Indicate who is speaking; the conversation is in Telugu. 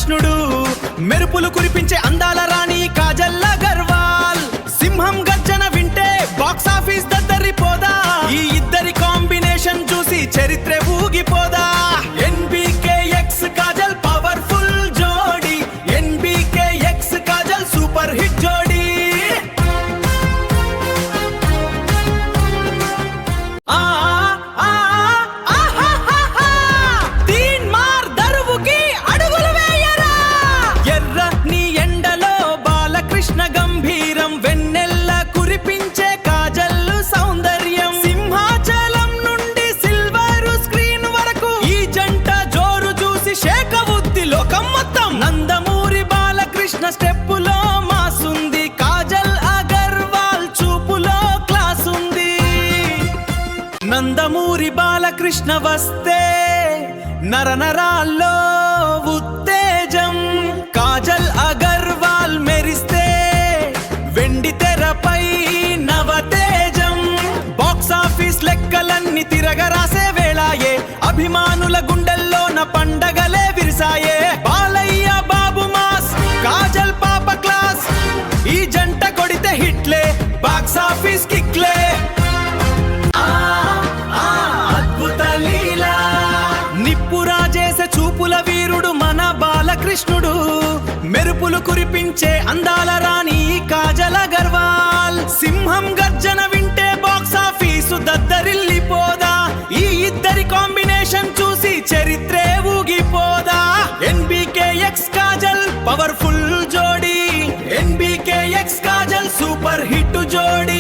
Speaker 1: బాలకృష్ణుడు, మెరుపులు కురిపించే అందాల రాణి కాజల్ అగర్వాల్. సింహం గర్జన వింటే బాక్స్ ఆఫీస్ దద్దరిపోదా, ఈ ఇద్దరి కాంబినేషన్ చూసి చరిత్ర ఊగిపోదా. ఎన్బీకే ఎక్స్ కాజల్ పవర్ఫుల్ జోడి, NBK X Kajal super hit జోడి. గంభీరం వెన్నెల్ల కురిపించే కాజల్ సౌందర్యం, సింహాచలం నుండి సిల్వర్ స్క్రీన్ వరకు ఈ జంట జోరు చూసి షేకవుద్ది లోకం మొత్తం. నందమూరి బాలకృష్ణ స్టెప్పులో మాసుంది, కాజల్ అగర్వాల్ చూపులో క్లాస్ ఉంది. నందమూరి బాలకృష్ణ వస్తే నరనరాల్లో ఉత్తేజం, కాజల్ అగర్వాల్ మెరిస్తే వెండి తెరపై నవతేజం. బాక్స్ ఆఫీస్ లెక్కలన్నీ తిరగరాసే వేళాయే, అభిమానుల గుండెల్లోన పండగలే విరిసాయే. బాలయ్య బాబు మాస్, కాజల్ పాప క్లాస్, ఈ జంట కొడితే హిట్లే, బాక్స్ ఆఫీస్ కిక్లే. అద్భుత లీలా నిప్పురాజేసే చూపుల వీరుడు మన బాలకృష్ణుడు, మెరుపులు కురిపించే అందాల రాణి కాజల్ అగర్వాల్. సింహం గర్జన వింటే బాక్స్ ఆఫీసు దద్దరిల్లిపోదా, ఈ ఇద్దరి కాంబినేషన్ చూసి చరిత్రే ఊగిపోదా. ఎన్బీకే ఎక్స్ కాజల్ పవర్ఫుల్ జోడి, NBK X Kajal super hit జోడి.